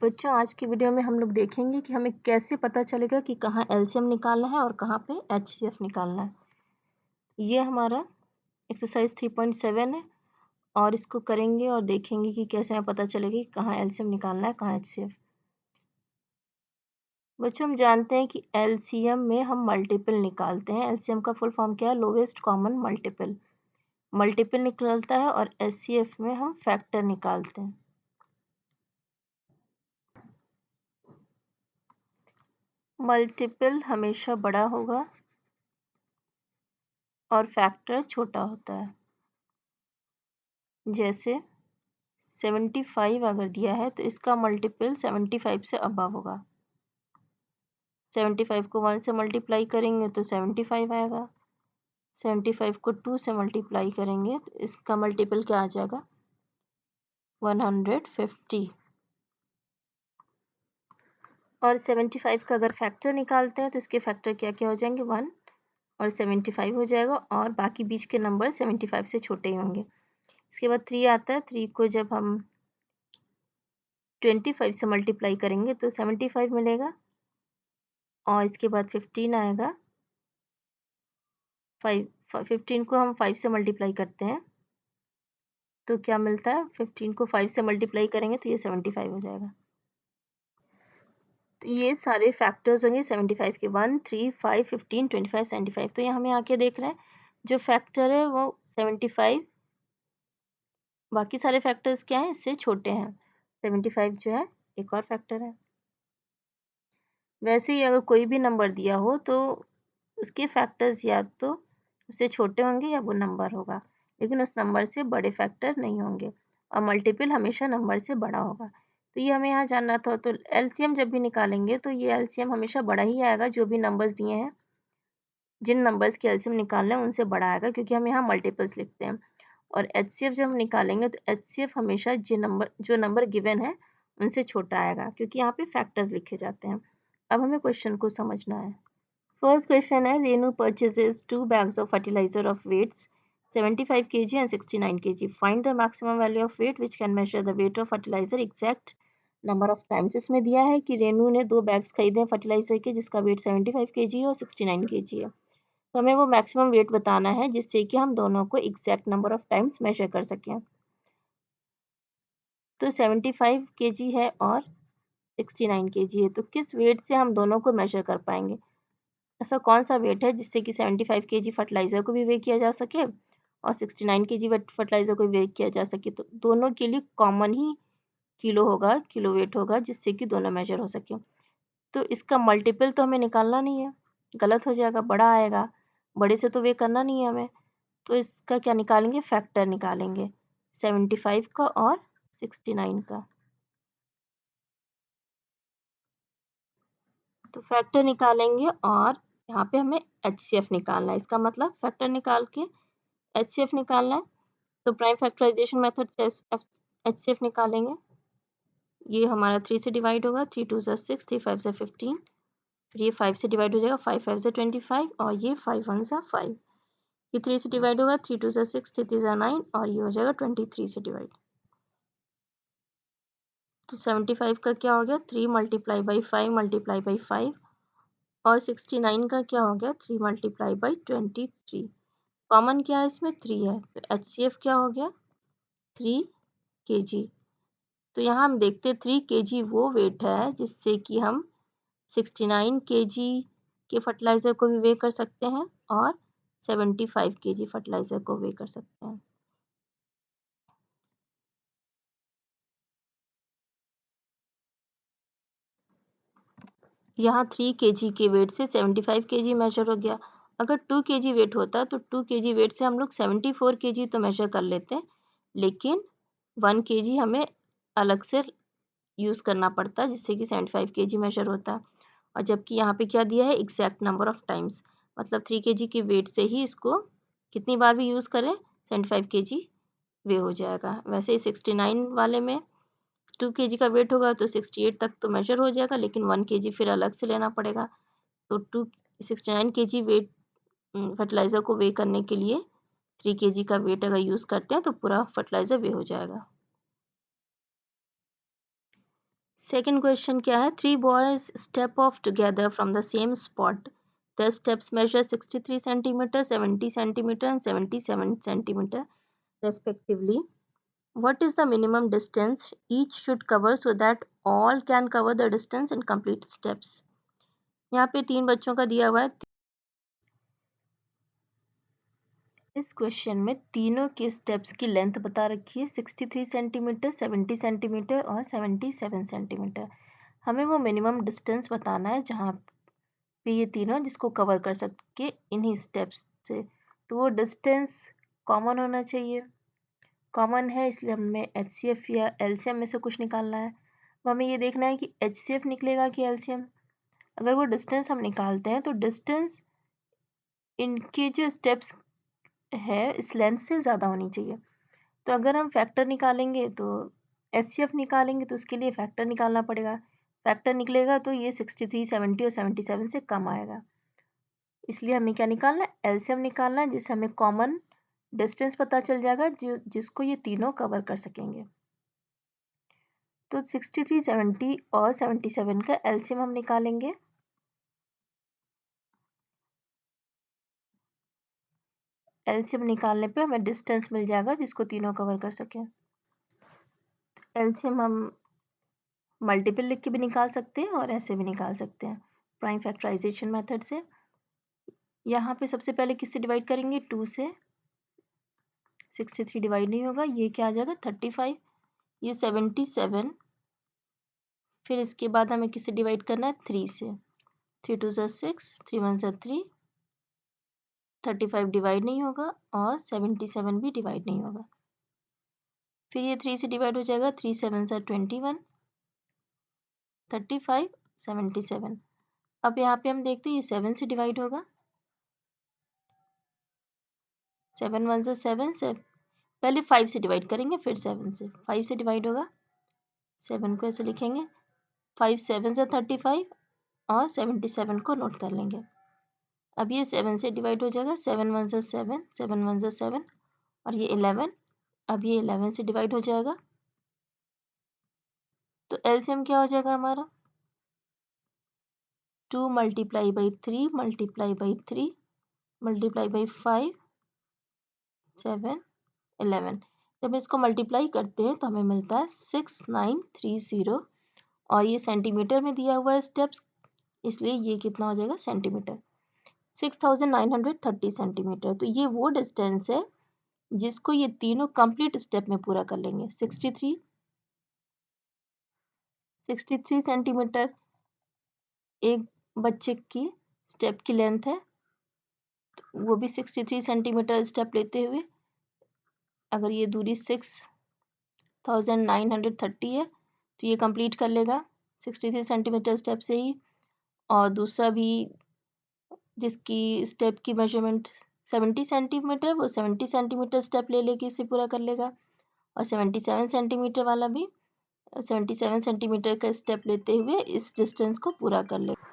बच्चों आज की वीडियो में हम लोग देखेंगे कि हमें कैसे पता चलेगा कि कहाँ एलसीएम निकालना है और कहाँ पे एचसीएफ निकालना है। ये हमारा एक्सरसाइज 3.7 है और इसको करेंगे और देखेंगे कि कैसे हमें पता चलेगा कि कहाँ एलसीएम निकालना है, कहाँ एचसीएफ। बच्चों हम जानते हैं कि एलसीएम में हम मल्टीपल निकालते हैं। एलसीएम का फुल फॉर्म क्या है? Lowest common multiple. मल्टीपल निकलता है और एचसीएफ में हम फैक्टर निकालते हैं। मल्टीपल हमेशा बड़ा होगा और फैक्टर छोटा होता है। जैसे 75 अगर दिया है तो इसका मल्टीपल 75 से अबव होगा। 75 को 1 से मल्टीप्लाई करेंगे तो 75 आएगा। 75 को 2 से मल्टीप्लाई करेंगे तो इसका मल्टीपल क्या आ जाएगा? 150। और 75 का अगर फैक्टर निकालते हैं तो इसके फैक्टर क्या क्या हो जाएंगे? 1 और 75 हो जाएगा और बाकी बीच के नंबर 75 से छोटे ही होंगे। इसके बाद 3 आता है। 3 को जब हम 25 से मल्टीप्लाई करेंगे तो 75 मिलेगा और इसके बाद 15 आएगा। 15 को हम 5 से मल्टीप्लाई करते हैं तो क्या मिलता है? 15 को 5 से मल्टीप्लाई करेंगे तो ये 75 हो जाएगा। तो ये सारे फैक्टर्स होंगे 75 के, 1, 3, 5, 15, 25, 75। तो यहाँ हमें आके देख रहे हैं जो फैक्टर है वो 75, बाकी सारे फैक्टर्स क्या हैं? इससे छोटे हैं। 75 जो है एक और फैक्टर है। वैसे ही अगर कोई भी नंबर दिया हो तो उसके फैक्टर्स या तो उससे छोटे होंगे या वो नंबर होगा, लेकिन उस नंबर से बड़े फैक्टर नहीं होंगे और मल्टीपल हमेशा नंबर से बड़ा होगा। तो ये हमें यहाँ जानना था। तो एलसीएम जब भी निकालेंगे तो ये एलसीएम हमेशा बड़ा ही आएगा। जो भी नंबर्स दिए हैं, जिन नंबर्स के एलसीएम निकालना है उनसे बड़ा आएगा, क्योंकि हम यहाँ मल्टीपल्स लिखते हैं। और एचसीएफ जब हम निकालेंगे तो एचसीएफ हमेशा जो नंबर गिवन है उनसे छोटा आएगा, क्योंकि यहाँ पे फैक्टर्स लिखे जाते हैं। अब हमें क्वेश्चन को समझना है। फर्स्ट क्वेश्चन है, Renu purchases 2 bags of fertilizer of weights 75 kg and 69 kg. Find the maximum value of weight which can measure the weight of fertilizer exact number of times. इसमें दिया है कि रेनू ने 2 बैग्स खरीदे हैं फर्टिलाइजर के जिसका वेट 75 kg है और 69 kg है। तो हमें वो मैक्सिमम वेट बताना है जिससे कि हम दोनों को exact number of times measure कर सकें। तो 75 kg है और 69 kg है, तो किस वेट से हम दोनों को मेजर कर पाएंगे? ऐसा कौन सा वेट है जिससे कि 75 kg फर्टिलाइज़र को भी वे किया जा सके और 69 kg फर्टिलाइज़र को वे किया जा सके? तो दोनों के लिए कॉमन ही किलो होगा, किलो वेट होगा, जिससे कि दोनों मेजर हो सके। तो इसका मल्टीपल तो हमें निकालना नहीं है, गलत हो जाएगा, बड़ा आएगा। बड़े से तो वे करना नहीं है हमें, तो इसका क्या निकालेंगे? फैक्टर निकालेंगे 75 का और 69 का। तो फैक्टर निकालेंगे और यहाँ पे हमें एचसीएफ निकालना है। इसका मतलब फैक्टर निकाल के एचसीएफ निकालना है। तो प्राइम फैक्टराइजेशन मेथड से एचसीएफ निकालेंगे। ये हमारा 3 से डिवाइड होगा, 3 2 ज़ा 6, 3 5 ज़ा 15, फिर ये 5 से डिवाइड हो जाएगा, 5 5 ज़ा 25 और ये 5 1 ज़ा 5। ये 3 से डिवाइड होगा, 3 2 ज़ा 6, 3 3 ज़ा 9 और ये हो जाएगा 23 से डिवाइड। तो 75 का क्या हो गया? 3 मल्टीप्लाई बाई 5 मल्टीप्लाई बाई 5 और 69 का क्या हो गया? 3 मल्टीप्लाई बाई 23। कॉमन क्या है इसमें? 3 है, तो एचसीएफ क्या हो गया? 3 kg। तो यहाँ हम देखते हैं 3 kg वो वेट है जिससे कि हम 69 kg के फर्टिलाइज़र को भी वे कर सकते हैं और 75 kg फर्टिलाइज़र को वे कर सकते हैं। यहाँ 3 kg के वेट से 75 kg मेजर हो गया। अगर 2 kg वेट होता तो 2 kg वेट से हम लोग 74 kg तो मेजर कर लेते हैं, लेकिन 1 kg हमें अलग से यूज़ करना पड़ता है जिससे कि 75 kg मेजर होता है। और जबकि यहाँ पे क्या दिया है? एग्जैक्ट नंबर ऑफ टाइम्स, मतलब 3 kg के वेट से ही इसको कितनी बार भी यूज़ करें 75 kg वे हो जाएगा। वैसे ही 69 वाले में 2 kg का वेट होगा तो 68 तक तो मेजर हो जाएगा, लेकिन 1 kg फिर अलग से लेना पड़ेगा। तो 69 kg वेट फर्टिलाइज़र को वे करने के लिए 3 kg का वेट अगर यूज़ करते हैं तो पूरा फर्टिलाइज़र वे हो जाएगा। सेकंड क्वेश्चन क्या है, 3 boys step off together from the same spot, the steps measure 63 centimetre, 70 centimetre and 77 centimetre respectively. What is the minimum distance each should cover so that all can cover the distance in complete steps? यहाँ पे 3 बच्चों का दिया हुआ है। इस question में तीनों के स्टेप्स की लेंथ बता रखी है, 63 सेंटीमीटर, 70 सेंटीमीटर और 77 सेंटीमीटर। हमें वो मिनिमम डिस्टेंस बताना है जहाँ पे ये तीनों जिसको कवर कर सके इन्हीं स्टेप्स से। तो वो डिस्टेंस कॉमन होना चाहिए, कॉमन है इसलिए हमें HCF या LCM में से कुछ निकालना है। अब हमें ये देखना है कि HCF निकलेगा कि LCM। अगर वो डिस्टेंस हम निकालते हैं तो डिस्टेंस इनके जो स्टेप्स है इस लेंथ से ज़्यादा होनी चाहिए। तो अगर हम फैक्टर निकालेंगे तो HCF निकालेंगे तो उसके लिए फैक्टर निकालना पड़ेगा। फैक्टर निकलेगा तो ये 63, 70 और 77 से कम आएगा। इसलिए हमें क्या निकालना है, LCM निकालना है, जिससे हमें कॉमन डिस्टेंस पता चल जाएगा जिसको ये तीनों कवर कर सकेंगे। तो 63, 70 और 77 का LCM हम निकालेंगे। LCM निकालने पे हमें डिस्टेंस मिल जाएगा जिसको तीनों कवर कर सकें। LCM हम मल्टीपल लिख के भी निकाल सकते हैं और ऐसे भी निकाल सकते हैं प्राइम फैक्टराइजेशन मेथड से। यहाँ पे सबसे पहले किससे डिवाइड करेंगे, 2 से। 63 डिवाइड नहीं होगा, ये क्या आ जाएगा 35, ये 77। फिर इसके बाद हमें किससे डिवाइड करना है, 3 से। 3 2 ज़ा 6, 3 1 ज़ा 3, 35 डिवाइड नहीं होगा और 77 भी डिवाइड नहीं होगा। फिर ये 3 से डिवाइड हो जाएगा, 3 7 ज़ा 21, 35, 77। अब यहाँ पे हम देखते हैं ये 7 से डिवाइड होगा, 7 1 ज़ा 7 से, पहले 5 से डिवाइड करेंगे फिर 7 से। 5 से डिवाइड होगा, 7 को ऐसे लिखेंगे, 5 7 ज़ा 35 और 77 को नोट कर लेंगे। अब ये 7 से डिवाइड हो जाएगा, 7 1 ज़ा 7, 7 1 ज़ा 7 और ये 11। अब ये 11 से डिवाइड हो जाएगा, तो LCM क्या हो जाएगा हमारा, 2 multiply by 3 multiply by 3 multiply by 5 7 11। जब इसको मल्टीप्लाई करते हैं तो हमें मिलता है 6930 और ये सेंटीमीटर में दिया हुआ है स्टेप्स, इसलिए ये कितना हो जाएगा सेंटीमीटर, 6930 सेंटीमीटर। तो ये वो डिस्टेंस है जिसको ये तीनों कंप्लीट स्टेप में पूरा कर लेंगे। 63 सेंटीमीटर एक बच्चे की स्टेप की लेंथ है, तो वो भी 63 सेंटीमीटर स्टेप लेते हुए, अगर ये दूरी 6930 है तो ये कंप्लीट कर लेगा 63 सेंटीमीटर स्टेप से ही। और दूसरा भी जिसकी स्टेप की मेजरमेंट 70 सेंटीमीटर, वो 70 सेंटीमीटर स्टेप ले लेके इसे पूरा कर लेगा। और 77 सेंटीमीटर वाला भी 77 सेंटीमीटर का स्टेप लेते हुए इस डिस्टेंस को पूरा कर लेगा।